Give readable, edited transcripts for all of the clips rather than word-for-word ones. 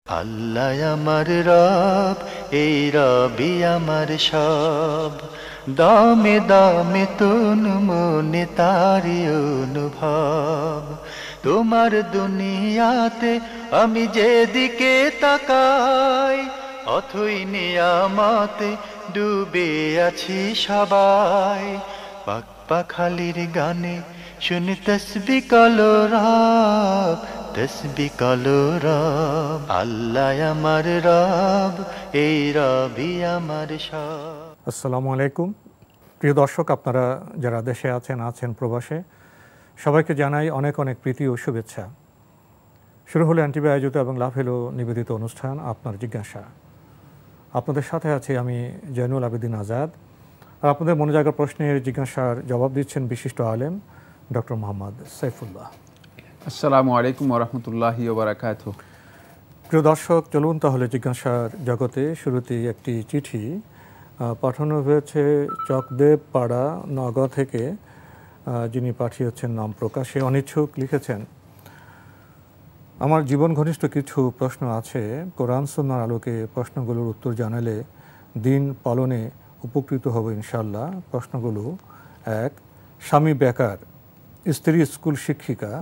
আল্লাহ আমার রব, এই রবি আমার সব। দামে দামে তন মনে তারি অনুভব। তোমার দুনিয়াতে আমি যেদিকে তাকাই, অথই নিয়ামতে ডুবে আছি সবাই। পাক পাখালির গানে শুনি তসবি কালো রব, তসবি কালো রব। আল্লাহ আমার রব, এই রবি আমার সব। আসসালামু আলাইকুম প্রিয় দর্শক, আপনারা যারা দেশে আছেন প্রবাসে, সবাইকে জানাই অনেক অনেক প্রীতি ও শুভেচ্ছা। শুরু হলো এনটিভি আয়োজিত এবং লাভ হলো নিবেদিত অনুষ্ঠান আপনার জিজ্ঞাসা। আপনাদের সাথে আছি আমি জয়নুল আবেদিন আজাদ। আর আপনাদের মনে জাগা প্রশ্নের জিজ্ঞাসার জবাব দিচ্ছেন বিশিষ্ট আলেম ডক্টর মোহাম্মদ সাইফুল্লাহ। আসসালামু আলাইকুম ওয়া রাহমাতুল্লাহি ওয়া বারাকাতুহু। প্রিয় দর্শক, চলুন তাহলে জিজ্ঞাসার জগতে। শুরুতেই একটি চিঠি পাঠানো হয়েছে চকদেব পাড়া নওগাঁ থেকে। যিনি পাঠিয়েছেন নাম প্রকাশে অনিচ্ছুক। লিখেছেন, আমার জীবন ঘনিষ্ঠ কিছু প্রশ্ন আছে। কোরআন সুন্নাহর আলোকে প্রশ্নগুলোর উত্তর জানালে দিন পালনে উপকৃত হব ইনশাল্লাহ। প্রশ্নগুলো: 1, স্বামী বেকার, স্ত্রী স্কুল শিক্ষিকা।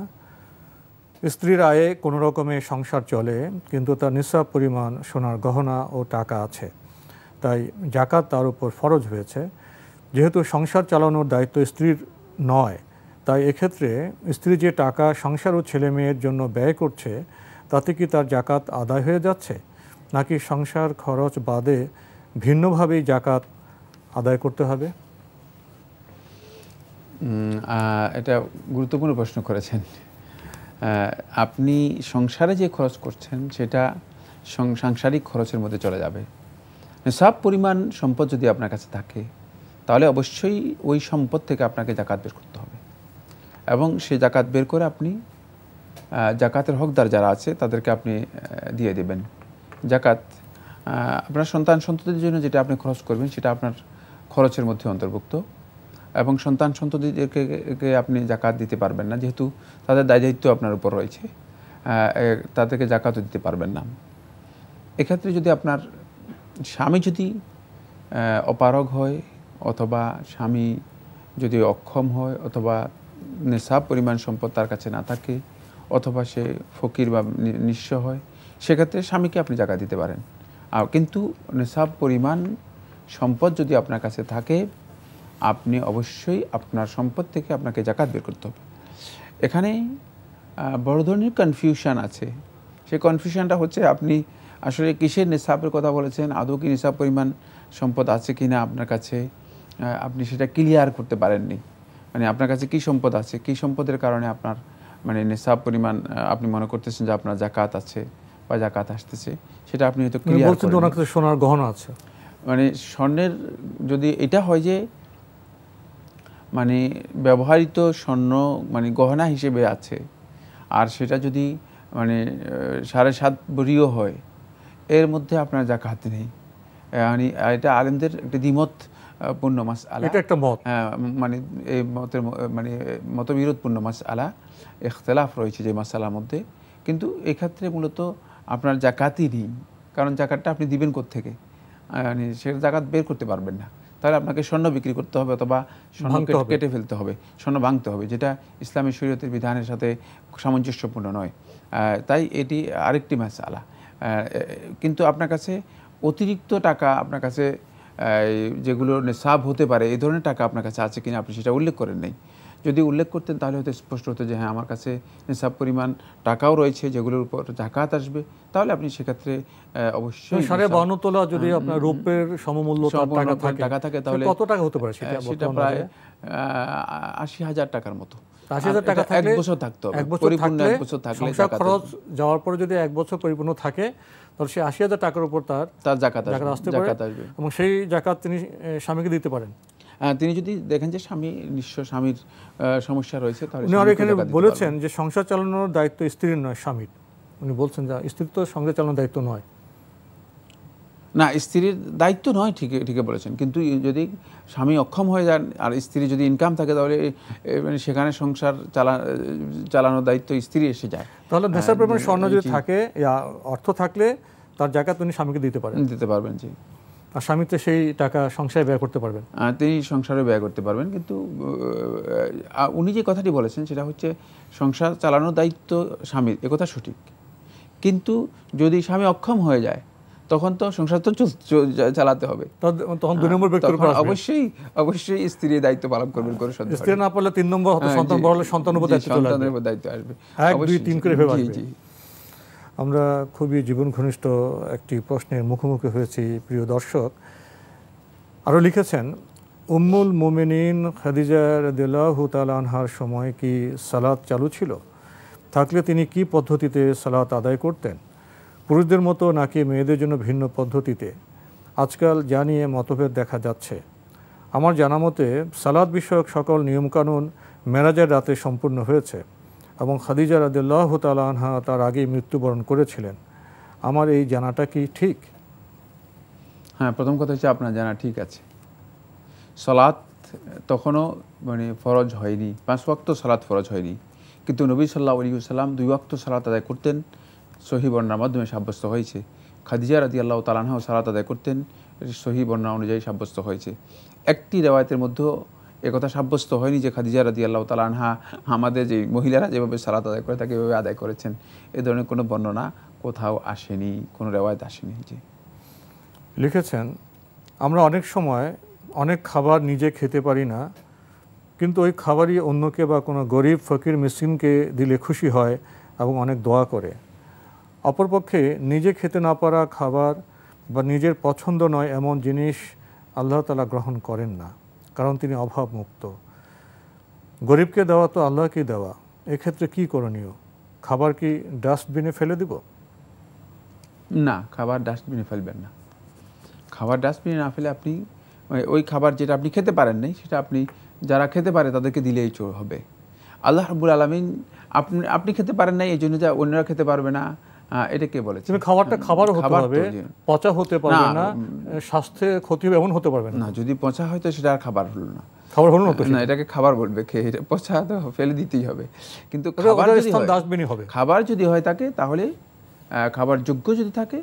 স্ত্রীর আয়ে কোনো রকমে সংসার চলে, কিন্তু তার নিসাব পরিমাণ সোনার গহনা ও টাকা আছে, তাই জাকাত তার উপর ফরজ হয়েছে। যেহেতু সংসার চালানোর দায়িত্ব স্ত্রীর নয়, তাই এক্ষেত্রে স্ত্রী যে টাকা সংসার ও ছেলে মেয়ের জন্য ব্যয় করছে, তাতে কি তার জাকাত আদায় হয়ে যাচ্ছে, নাকি সংসার খরচ বাদে ভিন্নভাবেই জাকাত আদায় করতে হবে? এটা গুরুত্বপূর্ণ প্রশ্ন করেছেন। আপনি সংসারে যে খরচ করছেন সেটা সাংসারিক খরচের মধ্যে চলে যাবে। সব পরিমাণ সম্পদ যদি আপনার কাছে থাকে, তাহলে অবশ্যই ওই সম্পদ থেকে আপনাকে জাকাত বের করতে হবে, এবং সেই জাকাত বের করে আপনি জাকাতের হকদার যারা আছে তাদেরকে আপনি দিয়ে দেবেন। জাকাত আপনার সন্তান সন্ততির জন্য যেটা আপনি খরচ করবেন সেটা আপনার খরচের মধ্যে অন্তর্ভুক্ত, এবং সন্তান সন্ততিদেরকে আপনি জাকাত দিতে পারবেন না, যেহেতু তাদের দায়িত্ব আপনার উপর রয়েছে। তাদেরকে জাকাতও দিতে পারবেন না। এক্ষেত্রে যদি আপনার স্বামী যদি অপারগ হয়, অথবা স্বামী যদি অক্ষম হয়, অথবা নেশাব পরিমাণ সম্পদ তার কাছে না থাকে, অথবা সে ফকির বা নিঃস্ব হয়, সেক্ষেত্রে স্বামীকে আপনি জাকাত দিতে পারেন। আর কিন্তু নেশাব পরিমাণ সম্পদ যদি আপনার কাছে থাকে, আপনি অবশ্যই আপনার সম্পদ থেকে আপনাকে জাকাত বের করতে হবে। এখানে বড় ধরনের কনফিউশন আছে। সেই কনফিউশনটা হচ্ছে, আপনি আসলে কিসের নিসাবের কথা বলেছেন, আদৌ কি নিসাব পরিমাণ সম্পদ আছে কি না আপনার কাছে, আপনি সেটা ক্লিয়ার করতে পারেননি। মানে আপনার কাছে কী সম্পদ আছে, কী সম্পদের কারণে আপনার মানে নিসাব পরিমাণ আপনি মনে করতেছেন যে আপনার জাকাত আছে বা জাকাত আসতেছে, সেটা আপনি হয়তো ক্লিয়ার বলছেন ওনার কাছে সোনার গহনা আছে। মানে স্বর্ণের যদি এটা হয় যে মানে ব্যবহৃত স্বর্ণ মানে গহনা হিসেবে আছে, আর সেটা যদি মানে 7.5 ভরিও হয়, এর মধ্যে আপনার জাকাত নেই। মানে এটা আলেমদের একটা দ্বিমত পূর্ণ মাসআলা, এটা একটা মত। মানে এই মতের মানে মতবিরোধপূর্ণ মাসআলা, ইখতিলাফ রয়েছে যে মাসআলার মধ্যে। কিন্তু এক্ষেত্রে মূলত আপনার জাকাতই নেই, কারণ জাকাতটা আপনি দিবেন কোত্থেকে? মানে সে জাকাত বের করতে পারবেন না। তাহলে আপনাকে স্বর্ণ বিক্রি করতে হবে, অথবা স্বর্ণ কেটে ফেলতে হবে, স্বর্ণ ভাঙতে হবে, যেটা ইসলামী শরীয়তের বিধানের সাথে সামঞ্জস্যপূর্ণ নয়। তাই এটি আরেকটি মাসআলা। কিন্তু আপনার কাছে অতিরিক্ত টাকা, আপনার কাছে যেগুলো নিসাব হতে পারে, এই ধরনের টাকা আপনার কাছে আছে কিনা আপনি সেটা উল্লেখ করেন নাই। যদি উল্লেখ করতেন তাহলে হয়তো স্পষ্ট হতো যে হ্যাঁ, আমার কাছে নিসাব পরিমাণ টাকাও রয়েছে যেগুলোর উপর জাকাত আসবে। তাহলে আপনি সেক্ষেত্রে অবশ্যই 52 তোলা যদি আপনার রূপের সমমূল্য টাকা থাকে, তাহলে কত টাকা হতে পারে? সেটা প্রায় 80,000 টাকার মতো। 80,000 টাকা থাকলে 1 বছর থাকতে হবে, পরিপূর্ণ 1 বছর থাকলে সংসার খরচ যাওয়ার পরে যদি 1 বছর পরিপূর্ণ থাকে, তাহলে সেই 80,000 টাকার উপর তার জাকাত আসতে পারে, এবং সেই জাকাত তিনি স্বামীকে দিতে পারেন। তিনি যদি দেখেন যে স্বামী নিঃস্ব, স্বামীর সমস্যা রয়েছে, তাহলে উনি আর এখানে বলেছেন যে সংসার চালানোর দায়িত্ব স্ত্রীর নয়, স্বামীর। উনি বলছেন যে স্ত্রীর তো সংসার চালানোর দায়িত্ব নয়। না, স্ত্রীর দায়িত্ব নয়, ঠিকই বলেছেন, কিন্তু যদি স্বামী অক্ষম হয়ে যান আর স্ত্রী যদি ইনকাম থাকে তাহলে মানে সেখানে সংসার চালানোর দায়িত্ব স্ত্রী এসে যায়। তাহলে নেশার পরিমাণ স্বর্ণ যদি থাকে, অর্থ থাকলে তার জাকাত উনি স্বামীকে দিতে পারবেন, জি। আর স্বামী তো সেই টাকা সংসারে ব্যয় করতে পারবেন, তিনি সংসারে ব্যয় করতে পারবেন। কিন্তু উনি যে কথাটি বলেছেন সেটা হচ্ছে সংসার চালানোর দায়িত্ব স্বামীর, একথা সঠিক। কিন্তু যদি স্বামী অক্ষম হয়ে যায় তখন তো সংসার তো চালাতে হবে, তখন 2 নম্বর ব্যক্তির উপর অবশ্যই স্ত্রীর দায়িত্ব পালন করবেন। স্ত্রী না পারলে 3 নম্বর হয়তো সন্তান বড় হলে সন্তানের উপর দায়িত্ব আসবে। 1 2 3 করে ভেবে আসবে। আমরা খুবই জীবন ঘনিষ্ঠ একটি প্রশ্নের মুখোমুখি হয়েছি প্রিয় দর্শক। আরও লিখেছেন, উম্মুল মুমিনিন খাদিজা রাদিয়াল্লাহু তাআলা আনহার সময় কি সালাত চালু ছিল? থাকলে তিনি কি পদ্ধতিতে সালাত আদায় করতেন? পুরুষদের মতো নাকি মেয়েদের জন্য ভিন্ন পদ্ধতিতে? আজকাল যা নিয়ে মতভেদ দেখা যাচ্ছে। আমার জানা মতে সালাত বিষয়ক সকল নিয়মকানুন মেরাজের রাতে সম্পূর্ণ হয়েছে এবং খাদিজা রাদিয়াল্লাহু তাআলা আনহা তার আগেই মৃত্যুবরণ করেছিলেন। আমার এই জানাটা কি ঠিক? হ্যাঁ, প্রথম কথা হচ্ছে আপনার জানা ঠিক আছে। সালাত তখনও মানে ফরজ হয়নি, 5 ওয়াক্ত সালাত ফরজ হয়নি, কিন্তু নবী সাল্লাল্লাহু আলাইহি ওয়াসাল্লাম 2 ওয়াক্ত সালাত আদায় করতেন, সহিহ বর্ণনার মাধ্যমে সাব্যস্ত হয়েছে। খাদিজা রাদিয়াল্লাহু তাআলা আনহাও সালাত আদায় করতেন, সহিহ বর্ণনা অনুযায়ী সাব্যস্ত হয়েছে। একটি রিওয়ায়াতের মধ্যে একথা সাব্যস্ত হয়নি যে খাদিজা রাদিয়াল্লাহু তাআলা আনহা আমাদের যে মহিলারা যেভাবে সালাত আদায় করে তাকে এভাবে আদায় করেছেন, এ ধরনের কোনো বর্ণনা কোথাও আসেনি, কোনো রিওয়ায়াত আসেনি। জি লিখেছেন, আমরা অনেক সময় অনেক খাবার নিজে খেতে পারি না, কিন্তু ওই খাবারই অন্যকে বা কোনো গরিব ফকির মিসকিনকে দিলে খুশি হয় এবং অনেক দোয়া করে। অপরপক্ষে নিজে খেতে না পারা খাবার বা নিজের পছন্দ নয় এমন জিনিস আল্লাহ তাআলা গ্রহণ করেন না, কারণ তিনি অভাবমুক্ত। গরিবকে দেওয়া তো আল্লাহকেই দেওয়া, এক্ষেত্রে কি করণীয়? খাবার কি ডাস্টবিনে ফেলে দিব? না, খাবার ডাস্টবিনে ফেলবেন না। খাবার ডাস্টবিনে না ফেলে আপনি ওই খাবার যেটা আপনি খেতে পারেন নাই সেটা আপনি যারা খেতে পারে তাদেরকে দিলেই হবে। আল্লাহ রাব্বুল আলামিন আপনি খেতে পারেন নাই এই জন্য যা অন্যরা খেতে পারবে না, এটা কে বলেছে? খাবারটা খাবার হতে হবে, পচা হতে পারবে না, স্বাস্থ্যে ক্ষতি হবে এমন হতে পারবে না। যদি পচা হয় তো সেটা আর খাবার হলো না, খাবার হলো না, এটাকে খাবার বলবে, খেয়ে পচা তো ফেলে দিতেই হবে। কিন্তু খাবার যদি হয় থাকে তাহলে খাবার যোগ্য যদি থাকে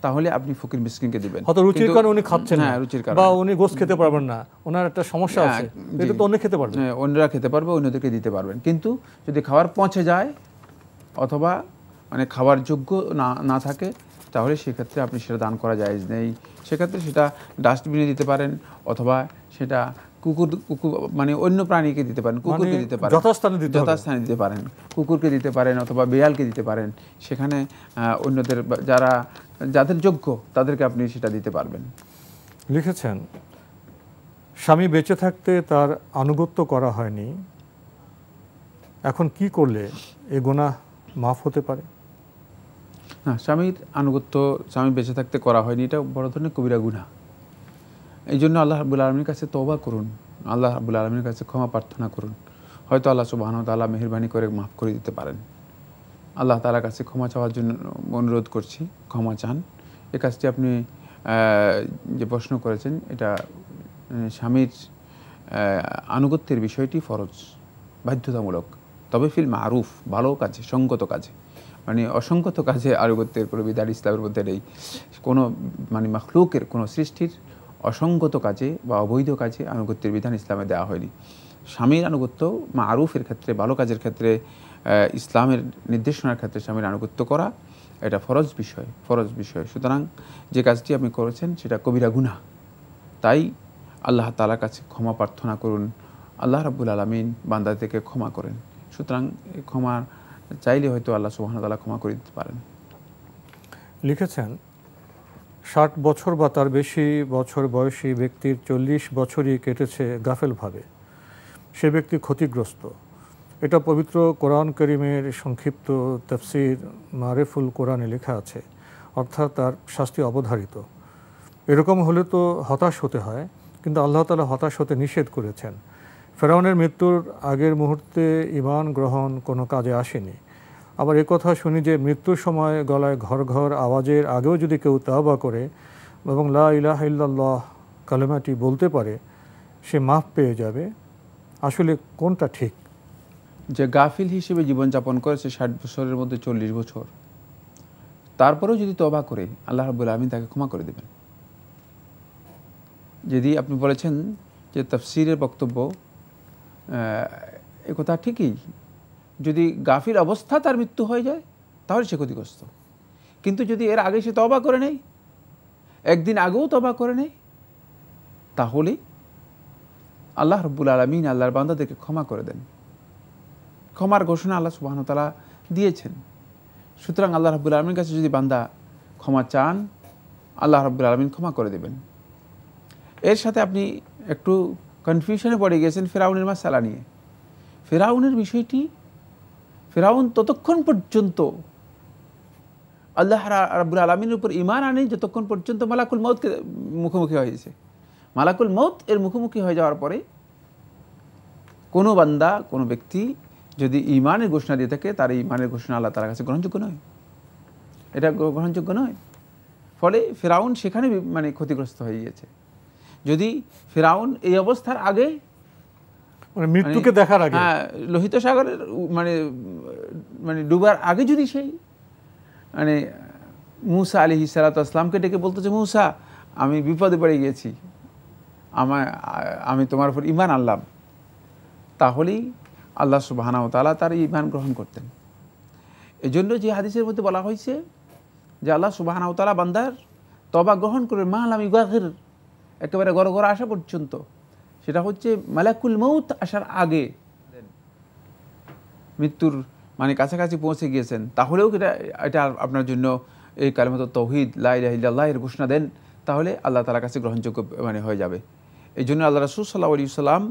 তাহলে আপনি ফকির মিসকিনকে দিবেন। হয়তো রুচির কারণে উনি খাচ্ছেন না, বা উনি গোশত খেতে পারবেন না, ওনার একটা সমস্যা আছে, এটা তো অন্য খেতে পারবে, অন্যরা খেতে পারবে, অন্যদেরকে দিতে পারবেন। কিন্তু যদি খাবার পচে যায় অথবা মানে খাবার যোগ্য না থাকে তাহলে সেক্ষেত্রে আপনি সেটা দান করা জায়েজ নেই। সেক্ষেত্রে সেটা ডাস্টবিনে দিতে পারেন অথবা সেটা কুকুর মানে অন্য প্রাণীকে দিতে পারেন, কুকুরকে দিতে পারেন, যথাস্থানে দিতে পারেন, কুকুরকে দিতে পারেন অথবা বিড়ালকে দিতে পারেন। সেখানে অন্যদের যাদের যোগ্য তাদেরকে আপনি সেটা দিতে পারবেন। লিখেছেন, স্বামী বেঁচে থাকতে তার আনুগত্য করা হয়নি, এখন কি করলে এ গুনাহ মাফ হতে পারে? না, স্বামীর আনুগত্য স্বামী বেঁচে থাকতে করা হয়নি, এটা বড় ধরনের কবিরা গুনাহ। এই জন্য আল্লাহ রাব্বুল আলামিনের কাছে তওবা করুন, আল্লাহ রাব্বুল আলামিনের কাছে ক্ষমা প্রার্থনা করুন। হয়তো আল্লাহ সুবহানাহু ওয়া তাআলা মেহেরবানি করে মাফ করে দিতে পারেন। আল্লাহ তাআলার কাছে ক্ষমা চাওয়ার জন্য অনুরোধ করছি, ক্ষমা চান। এই কাজটি আপনি যে প্রশ্ন করেছেন এটা স্বামীর আনুগত্যের বিষয়টি ফরজ, বাধ্যতামূলক, তবে ফিল মারুফ, ভালো কাজে, সঙ্গত কাজে, মানে অসঙ্গত কাজে আনুগত্যের কোনো বিধান ইসলামের মধ্যে নেই। কোনো মানে মাখলুকের কোনো সৃষ্টির অসঙ্গত কাজে বা অবৈধ কাজে আনুগত্যের বিধান ইসলামে দেওয়া হয়নি। স্বামীর আনুগত্য মারুফের ক্ষেত্রে, ভালো কাজের ক্ষেত্রে, ইসলামের নির্দেশনার ক্ষেত্রে স্বামীর আনুগত্য করা এটা ফরজ বিষয়। সুতরাং যে কাজটি আপনি করেছেন সেটা কবিরা গুনাহ। তাই আল্লাহ তাআলার কাছে ক্ষমা প্রার্থনা করুন, আল্লাহ রাব্বুল আলামিন বান্দা থেকে ক্ষমা করেন। সুতরাং ক্ষমা চাইলে হয়তো আল্লাহ সুবহানাহু ওয়া তাআলা ক্ষমা করে দিতে পারেন। লিখেছেন, 60 বছর বা তার বেশি বছর বয়সী ব্যক্তির 40 বছরই কেটেছে গাফেলভাবে, সে ব্যক্তি ক্ষতিগ্রস্ত। এটা পবিত্র কোরআন কারীমের সংক্ষিপ্ত তাফসীর মারিফুল কোরআনে লেখা আছে, অর্থাৎ তার শাস্তি অবধারিত। এরকম হলে তো হতাশ হতে হয়, কিন্তু আল্লাহ তাআলা হতাশ হতে নিষেধ করেছেন। ফেরাউনের মৃত্যুর আগের মুহূর্তে ঈমান গ্রহণ কোনো কাজে আসেনি। আবার একথা শুনি যে মৃত্যুর সময় গলায় ঘর ঘর আওয়াজের আগেও যদি কেউ তাওবা করে এবং লা ইলাহা ইল্লাল্লাহ কালেমাটি বলতে পারে, সে মাফ পেয়ে যাবে, আসলে কোনটা ঠিক? যে গাফিল হিসেবে জীবনযাপন করেছে 60 বছরের মধ্যে 40 বছর, তারপরেও যদি তওবা করে আল্লাহ রাব্বুল আলামিন তাকে ক্ষমা করে দেবেন। যদি আপনি বলেছেন যে তাফসীরের বক্তব্য, এ কথা ঠিকই, যদি গাফিল অবস্থা তার মৃত্যু হয়ে যায় তাহলে সে ক্ষতিগ্রস্ত। কিন্তু যদি এর আগে সে তওবা করে নেয়, একদিন আগেও তওবা করে নেয়, তাহলে আল্লাহ রাব্বুল আলামিন আল্লাহর বান্দাদেরকে ক্ষমা করে দেন। ক্ষমার ঘোষণা আল্লাহ সুবহানাহু ওয়া তাআলা দিয়েছেন। সুতরাং আল্লাহ রাব্বুল আলামিনের কাছে যদি বান্দা ক্ষমা চান, আল্লাহ রাব্বুল আলামিন ক্ষমা করে দেবেন। এর সাথে আপনি একটু কনফিউশনে পড়ে গিয়েছেন ফিরআউনের মাসআলা নিয়ে। ফিরআউনের বিষয়টি, ফিরআউন ততক্ষণ পর্যন্ত আল্লাহ রাব্বুল আলামিনের উপর ঈমান আনে যতক্ষণ পর্যন্ত মালাকুল মউতকে মুখোমুখি হয়েছে। মালাকুল মউত এর মুখোমুখি হয়ে যাওয়ার পরে কোনো বান্দা, কোনো ব্যক্তি যদি ঈমানের ঘোষণা দিয়ে থাকে, তার ঈমানের ঘোষণা আল্লাহ তাআলার কাছে গ্রহণযোগ্য নয়, এটা গ্রহণযোগ্য নয়। ফলে ফিরআউন সেখানে মানে ক্ষতিগ্রস্ত হয়ে গিয়েছে। যদি ফিরআউন এই অবস্থার আগে, মানে মৃত্যুকে দেখার আগে, হ্যাঁ, লোহিত সাগরের মানে মানে ডুবার আগে যদি সেই মানে মূসা আলাইহিস সালাতু ওয়াস সালামকে ডেকে বলতো যে মূসা, আমি বিপদে পড়ে গিয়েছি, আমি তোমার উপর ঈমান আনলাম, তাহলেই আল্লাহ সুবহানাহু ওয়া তাআলা তার ঈমান গ্রহণ করতেন। এই জন্য যে হাদিসের মধ্যে বলা হয়েছে যে আল্লাহ সুবহানাহু ওয়া তাআলা বান্দার তওবা গ্রহণ করবেন মা লাম ইউগাগির, একেবারে গড়গড় আসা পর্যন্ত, সেটা হচ্ছে মালাকুল মউত আসার আগে, মৃত্যুর মানে কাছাকাছি পৌঁছে গিয়েছেন, তাহলেও এটা আপনার জন্য এই কালিমাতুত তাওহীদ লা ইলাহা ইল্লাল্লাহ এর ঘোষণা দেন, তাহলে আল্লাহ তাআলার কাছে গ্রহণযোগ্য মানে হয়ে যাবে। এই জন্য আল্লাহ রাসূল সাল্লাল্লাহু আলাইহি ওয়াসাল্লাম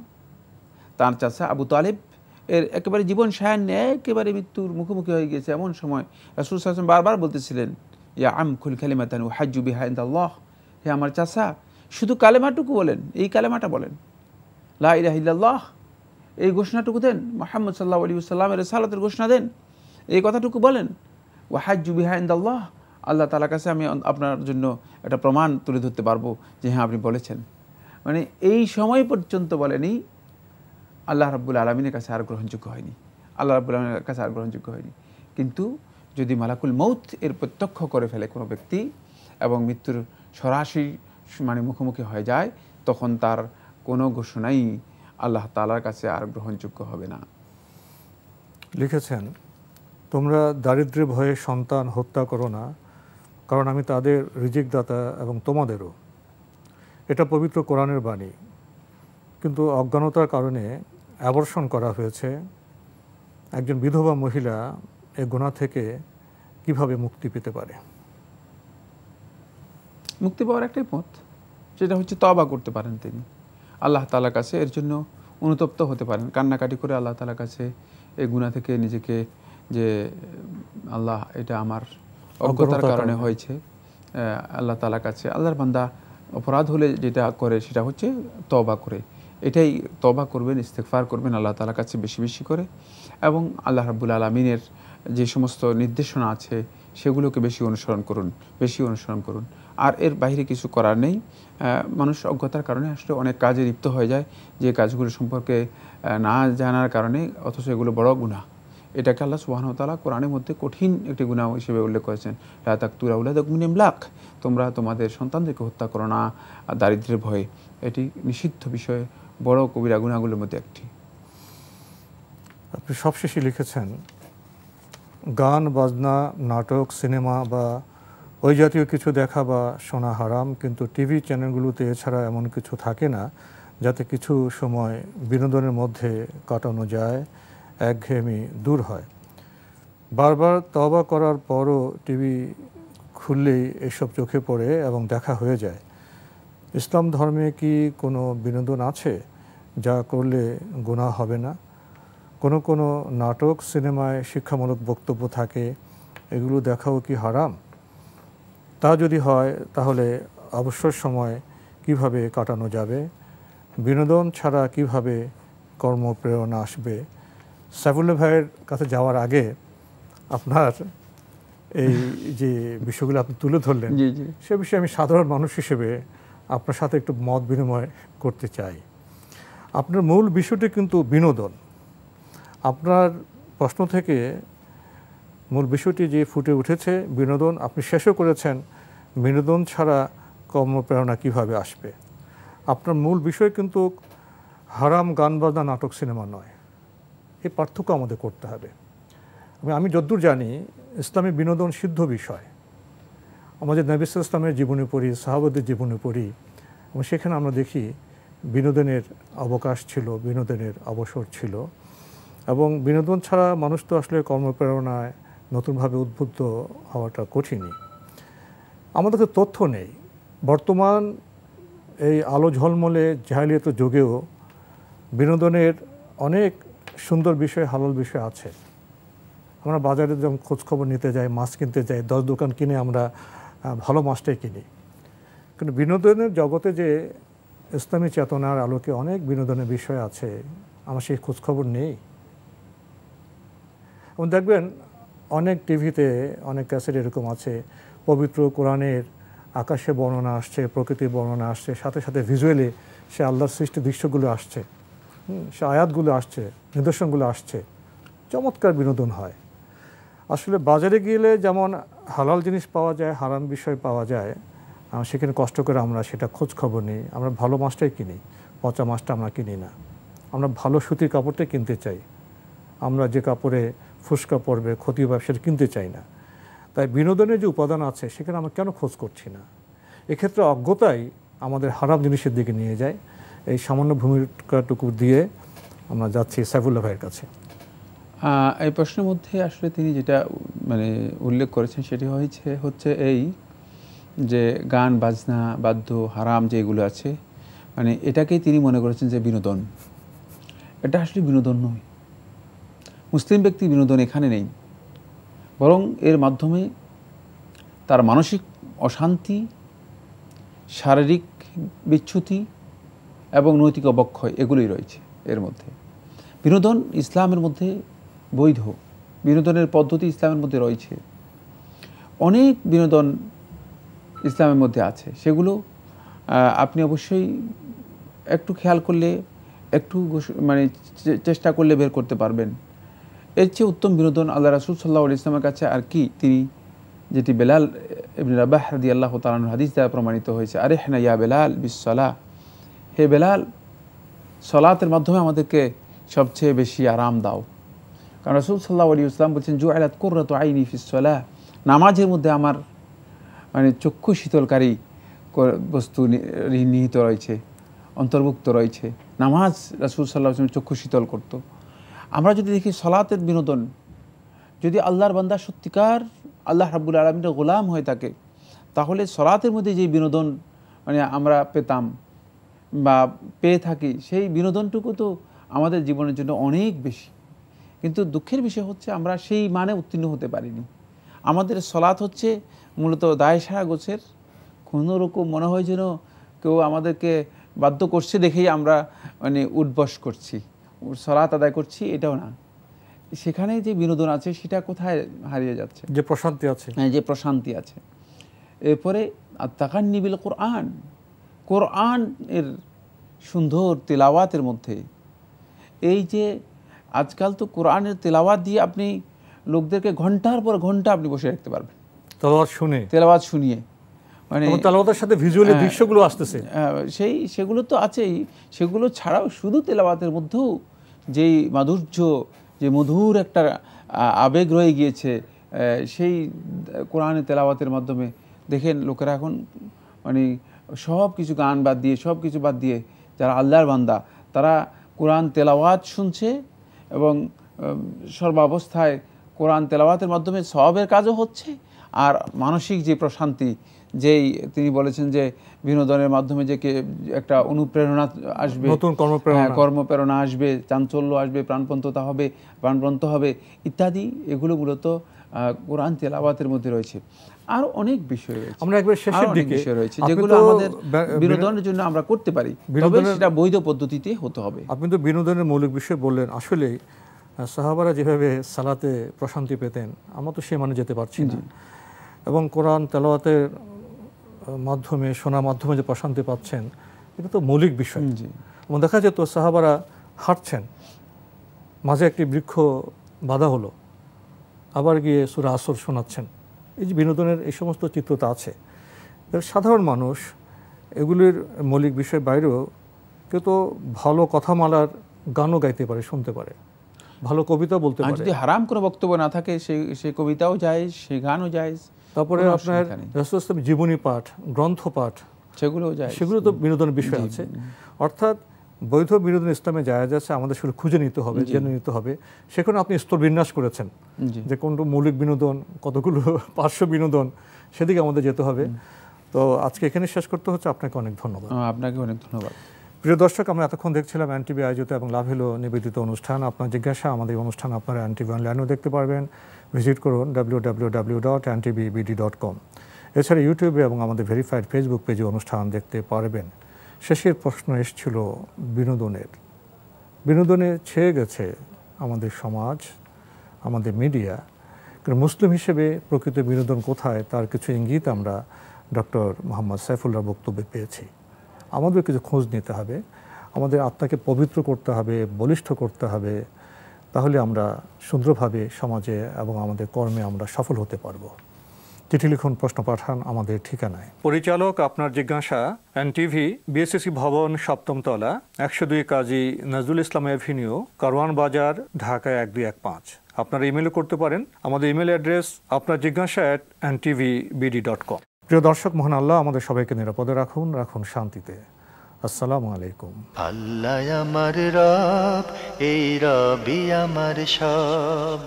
তার চাচা আবু তালিব এর একেবারে জীবন সায়ান্নে একেবারে মৃত্যুর মুখোমুখি হয়ে গিয়েছে, এমন সময় রাসূল সাল্লাল্লাহু আলাইহি ওয়াসাল্লাম বারবার বলতেছিলেন, ইয়া আম কুল কালিমাতান উহাজ্জু বিহা ইনদাল্লাহ, হে আমার চাচা, শুধু কালেমাটুকু বলেন, এই কালেমাটা বলেন, লা ইলাহা ইল্লাল্লাহ এই ঘোষণাটুকু দেন, মুহাম্মদ সাল্লাল্লাহু আলাইহি ওয়াসাল্লামের রিসালাতের ঘোষণা দেন, এই কথাটুকু বলেন, ওয়াহাজ্জু বিহা ইনদাল্লাহ, আল্লাহ তাআলার কাছে আমি আপনার জন্য একটা প্রমাণ তুলে ধরতে পারবো যে হ্যাঁ আপনি বলেছেন। মানে এই সময় পর্যন্ত বলেনি, আল্লাহ রাব্বুল আলামিনের কাছে আর গ্রহণযোগ্য হয়নি, আল্লাহ রাব্বুল আলামিনের কাছে আর গ্রহণযোগ্য হয়নি। কিন্তু যদি মালাকুল মউত এর প্রত্যক্ষ করে ফেলে কোনো ব্যক্তি এবং মৃত্যুর সরাসরি মানে মুখোমুখি হয়ে যায়, তখন তার কোনো ঘোষণাই আল্লাহ তাআলার কাছে আর গ্রহণযোগ্য হবে না। লিখেছেন, তোমরা দারিদ্র্যের ভয়ে সন্তান হত্যা করো না, কারণ আমি তাদের রিজিক দাতা এবং তোমাদেরও। এটা পবিত্র কোরআনের বাণী, কিন্তু অজ্ঞানতার কারণে অ্যাবর্শন করা হয়েছে। একজন বিধবা মহিলা এ গুনাহ থেকে কিভাবে মুক্তি পেতে পারে? মুক্তি পাওয়ার একটাই পথ, সেটা হচ্ছে তওবা করতে পারেন তিনি, আল্লাহ তাআলার কাছে এর জন্য অনুতপ্ত হতে পারেন, কান্নাকাটি করে আল্লাহ তাআলার কাছে এই গুনাহ থেকে নিজেকে, যে আল্লাহ এটা আমার অজ্ঞতার কারণে হয়েছে, আল্লাহ তাআলার কাছে, আল্লাহর বান্দা অপরাধ হলে যেটা করে সেটা হচ্ছে তওবা করে, এটাই তওবা করবেন, ইস্তেগফার করবেন আল্লাহ তাআলার কাছে বেশি বেশি করে, এবং আল্লাহ রাব্বুল আলামিনের যে সমস্ত নির্দেশনা আছে সেগুলোকে বেশি অনুসরণ করুন। আর এর বাইরে কিছু করার নেই। মানুষ অজ্ঞতার কারণে আসলে অনেক কাজে লিপ্ত হয়ে যায়, যে কাজগুলো সম্পর্কে না জানার কারণে, অথচ এগুলো বড় গুনাহ। এটাকে আল্লাহ সুবহানাহু ওয়া তাআলা কোরআনের মধ্যে কঠিন একটি গুনাহ হিসেবে উল্লেখ করেছেন, লা তাকতুলু আওলাদাকুম মিন ইমলাক, তোমরা তোমাদের সন্তানদেরকে হত্যা করো না দারিদ্র্যের ভয়ে। এটি নিষিদ্ধ বিষয়, বড় কবিরা গুনাহগুলোর মধ্যে একটি। আপনি সবশেষে লিখেছেন, গান বাজনা, নাটক, সিনেমা বা ওই জাতীয় কিছু দেখা বা শোনা হারাম, কিন্তু টিভি চ্যানেলগুলোতে এছাড়া এমন কিছু থাকে না যাতে কিছু সময় বিনোদনের মধ্যে কাটানো যায়, একঘেয়েমি দূর হয়। বারবার তওবা করার পরও টিভি খুললেই এসব চোখে পড়ে এবং দেখা হয়ে যায়। ইসলাম ধর্মে কি কোনো বিনোদন আছে যা করলে গুনাহ হবে না? কোনো নাটক, সিনেমায় শিক্ষামূলক বক্তব্য থাকে, এগুলো দেখাও কি হারাম? তা যদি হয় তাহলে অবসর সময় কিভাবে কাটানো যাবে? বিনোদন ছাড়া কিভাবে কর্মপ্রেরণা আসবে? সাইফুল্লাহ ভাইয়ের কাছে যাওয়ার আগে আপনার এই যে বিষয়গুলো আপনি তুলে ধরলেন, জি জি সে বিষয়ে আমি সাধারণ মানুষ হিসেবে আপনার সাথে একটু মত বিনিময় করতে চাই। আপনার মূল বিষয়টি কিন্তু বিনোদন। আপনার প্রশ্ন থেকে মূল বিষয়টি যে ফুটে উঠেছে বিনোদন, আপনি শেষও করেছেন বিনোদন ছাড়া কর্মপ্রেরণা কিভাবে আসবে। আপনার মূল বিষয় কিন্তু হারাম গান বাজনা নাটক সিনেমা নয়, এই পার্থক্য আমাদের করতে হবে। আমি যতদূর জানি ইসলামী বিনোদন সিদ্ধ বিষয়। আমাদের নবী সাল্লাল্লাহু আলাইহি ইসলামের জীবনী পড়ি, সাহাবাদের জীবনী পড়ি, এবং সেখানে আমরা দেখি বিনোদনের অবকাশ ছিল, বিনোদনের অবসর ছিল, এবং বিনোদন ছাড়া মানুষ তো আসলে কর্মপ্রেরণায় নতুনভাবে উদ্বুদ্ধ হওয়াটা কঠিনই। আমাদের তো তথ্য নেই। বর্তমান এই আলো ঝলমলে জাহেলিয়াতের যুগেও বিনোদনের অনেক সুন্দর বিষয়, হালাল বিষয় আছে। আমরা বাজারে যখন খোঁজখবর নিতে যাই, মাছ কিনতে যাই, 10 দোকান কিনে আমরা ভালো মাছটাই কিনি। কিন্তু বিনোদনের জগতে যে ইসলামী চেতনার আলোকে অনেক বিনোদনের বিষয় আছে, আমার সেই খোঁজখবর নেই। এবং দেখবেন অনেক টিভিতে, অনেক ক্যাসেট এরকম আছে, পবিত্র কোরআনের আকাশে বর্ণনা আসছে, প্রকৃতির বর্ণনা আসছে, সাথে সাথে ভিজুয়ালি সে আল্লাহর সৃষ্টি দৃশ্যগুলো আসছে, সে আয়াতগুলো আসছে, নিদর্শনগুলো আসছে, চমৎকার বিনোদন হয়। আসলে বাজারে গেলে যেমন হালাল জিনিস পাওয়া যায়, হারাম বিষয় পাওয়া যায়, সেখানে কষ্ট করে আমরা সেটা খোঁজ খবর নিই। আমরা ভালো মাছটাই কিনি, পচা মাছটা আমরা কিনি না। আমরা ভালো সুতির কাপড়টাই কিনতে চাই। আমরা যে কাপড়ে ফুসকা পড়বে, ক্ষতি হবে সেটা কিনতে চাই না। তাই বিনোদনের যে উপাদান আছে সেখানে আমরা কেন খোঁজ করছি না? এক্ষেত্রে অজ্ঞতাই আমাদের হারাম জিনিসের দিকে নিয়ে যায়। এই সামান্য ভূমিকাটুকু দিয়ে আমরা যাচ্ছি সাইফুল্লাহ ভাইয়ের কাছে। এই প্রশ্নের মধ্যে আসলে তিনি যেটা মানে উল্লেখ করেছেন সেটি হচ্ছে এই যে গান বাজনা বাদ্য হারাম যেগুলো আছে, মানে এটাকেই তিনি মনে করেছেন যে বিনোদন। এটা আসলে বিনোদন নয়। মুসলিম ব্যক্তি বিনোদন এখানে নেই, বরং এর মাধ্যমে তার মানসিক অশান্তি, শারীরিক বিচ্যুতি এবং নৈতিক অবক্ষয় এগুলোই রয়েছে এর মধ্যে। বিনোদন ইসলামের মধ্যে বৈধ, বিনোদনের পদ্ধতি ইসলামের মধ্যে রয়েছে। অনেক বিনোদন ইসলামের মধ্যে আছে, সেগুলো আপনি অবশ্যই একটু খেয়াল করলে, একটু মানে চেষ্টা করলে বের করতে পারবেন। এর চেয়ে উত্তম বিনোদন আল্লাহ রাসূল সাল্লাল্লাহু আলাইহি ওয়াসাল্লামের কাছে আর কি, তিনি যেটি বেলাল ইবনে রাবাহ রাদিয়াল্লাহু তাআলা আনহু হাদিস দ্বারা প্রমাণিত হয়েছে, আরিহনা ইয়া বেলাল বিসসালাহ, হে বেলাল সালাতের মাধ্যমে আমাদেরকে সবচেয়ে বেশি আরাম দাও। কারণ রাসূল সাল্লাল্লাহু আলাইহি ওয়াসাল্লাম বলছেন জুআলাত কুররাতু আইনি ফিস-সালাহ, নামাজের মধ্যে আমার মানে চক্ষু শীতলকারী বস্তু নিহিত রয়েছে, অন্তর্ভুক্ত রয়েছে। নামাজ রাসূল সাল্লাল্লাহু আলাইহি ওয়াসাল্লাম চক্ষু শীতল করত। আমরা যদি দেখি সালাতের বিনোদন, যদি আল্লাহর বান্দা সত্যিকার আল্লাহ রাব্বুল আলামিনের গোলাম হয়ে থাকে, তাহলে সালাতের মধ্যে যে বিনোদন মানে আমরা পেতাম বা পেয়ে থাকি, সেই বিনোদনটুকু তো আমাদের জীবনের জন্য অনেক বেশি। কিন্তু দুঃখের বিষয় হচ্ছে আমরা সেই মানে উত্তীর্ণ হতে পারিনি। আমাদের সালাত হচ্ছে মূলত দায় সারা গোছের, কোনোরকম মনে হয় যেন কেউ আমাদেরকে বাধ্য করছে দেখেই আমরা মানে উঠবস করছি, সালাত আদায় করছি, এটাও না। সেখানে যে বিনোদন আছে সেটা কোথায় হারিয়ে যাচ্ছে, যে প্রশান্তি আছে, হ্যাঁ যে প্রশান্তি আছে। এরপরে আত-তাকান্নি বিল কোরআন, কোরআন এর সুন্দর তেলাওয়াতের মধ্যে, এই যে আজকাল তো কোরআনের তেলাওয়াত দিয়ে আপনি লোকদেরকে ঘন্টার পর ঘন্টা আপনি বসে রাখতে পারবেন, তেলাওয়াত শুনিয়ে, মানে তেলাওয়াতের সাথে ভিজুয়ালি দৃশ্যগুলো আসতেছে, সেগুলো তো আছেই। সেগুলো ছাড়াও শুধু তেলাওয়াতের মধ্যেও যেই মাধুর্য, যে মধুর একটা আবেগ রয়ে গিয়েছে সেই কোরআনের তেলাওয়াতের মাধ্যমে। দেখেন লোকেরা এখন মানে সব কিছু গান বাদ দিয়ে, সব কিছু বাদ দিয়ে যারা আল্লাহর বান্দা তারা কোরআন তেলাওয়াত শুনছে, এবং সর্বাবস্থায় কোরআন তেলাওয়াতের মাধ্যমে সওয়াবের কাজও হচ্ছে, আর মানসিক যে প্রশান্তি, যেই তিনি বলেছেন যে বিনোদনের মাধ্যমে যে একটা অনুপ্রেরণা আসবে, নতুন কর্মপ্রেরণা আসবে, চাঞ্চল্য আসবে, প্রাণবন্ত হবে ইত্যাদি, এগুলো মূলত কোরআন তেলাওয়াতের মধ্যে রয়েছে। আর অনেক বিষয় রয়েছে, আমরা একবার শেষের দিকে রয়েছে যেগুলো আমাদের বিনোদনের জন্য আমরা করতে পারি, তবে সেটা বৈধ পদ্ধতিতে হতে হবে। আপনি তো বিনোদনের মৌলিক বিষয় বললেন। আসলে সাহাবারা যেভাবে সালাতে প্রশান্তি পেতেন আমরা তো সে মানে যেতে পারছি না, এবং কোরআন তেলাওয়াতের মাধ্যমে শোনার মাধ্যমে যে প্রশান্তি পাচ্ছেন এটা তো মৌলিক বিষয়। এবং দেখা যেত সাহাবারা হাঁটছেন, মাঝে একটি বৃক্ষ বাধা হলো, আবার গিয়ে সূরা আসর শোনাচ্ছেন। এই যে বিনোদনের এই সমস্ত চিত্রতা আছে, সাধারণ মানুষ এগুলির মৌলিক বিষয়ের বাইরেও কেউ তো ভালো কথামালার গানও গাইতে পারে, শুনতে পারে, ভালো কবিতা বলতে পারে। যদি হারাম কোনো বক্তব্য না থাকে সেই কবিতাও যায়, সেই গানও যায়। তারপরে আপনার রাসূল জীবনী পাঠ, গ্রন্থ পাঠ, সেগুলোও যায়, সেগুলো তো বিনোদনের বিষয় আছে। অর্থাৎ বৈধ বিনোদন ইসলামে জায়েজ আছে, আমাদের শুধু খুঁজে নিতে হবে, জেনে নিতে হবে। সেখানে আপনি স্তর বিন্যাস করেছেন যে কোনটা মৌলিক বিনোদন, কতগুলো পার্শ্ব বিনোদন, সেদিকে আমাদের যেতে হবে। তো আজকে এখানে শেষ করতে হচ্ছে। আপনাকে অনেক ধন্যবাদ। আপনাকে অনেক ধন্যবাদ। প্রিয় দর্শক, আমরা এতক্ষণ দেখছিলাম এনটিভি আয়োজিত এবং লাভ হলো নিবেদিত অনুষ্ঠান। আপনার জিজ্ঞাসা, আমাদের অনুষ্ঠান আপনারা এনটিভি অনলাইনেও দেখতে পারবেন। ভিজিট করুন www.ntvbd.com। এছাড়া ইউটিউবে এবং আমাদের ভেরিফাইড ফেসবুক পেজে অনুষ্ঠান দেখতে পারবেন। শেষের প্রশ্ন এসেছিল বিনোদনে ছেয়ে গেছে আমাদের সমাজ, আমাদের মিডিয়া। কারণ মুসলিম হিসেবে প্রকৃত বিনোদন কোথায় তার কিছু ইঙ্গিত আমরা ডক্টর মোহাম্মদ সাইফুল্লাহর বক্তব্যে পেয়েছি। আমাদের কিছু খোঁজ নিতে হবে, আমাদের আত্মাকে পবিত্র করতে হবে, বলিষ্ঠ করতে হবে, তাহলে আমরা সুন্দরভাবে সমাজে এবং আমাদের কর্মে আমরা সফল হতে পারবো। চিঠি লিখুন, প্রশ্ন পাঠান আমাদের ঠিকানায়। পরিচালক আপনার জিজ্ঞাসা, এনটিভি, বিএসসি ভবন, 7ম তলা, 102 কাজী নজরুল ইসলাম এভিনিউ, কারওয়ান বাজার, ঢাকা 1215। আপনারা ইমেলও করতে পারেন। আমাদের ইমেল অ্যাড্রেস আপনার জিজ্ঞাসা @ntvbd.com। প্রিয় দর্শক, মহান আল্লাহ আমাদের সবাইকে নিরাপদে রাখুন, রাখুন শান্তিতে। আসসালামু আলাইকুম। আল্লাহ আমার রব, এই রবি আমার সব,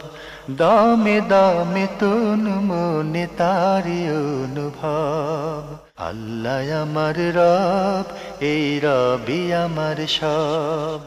দামে দামে তুন মনে তারি অনুভব। আল্লাহ আমার রব, এই রবি আমার সব।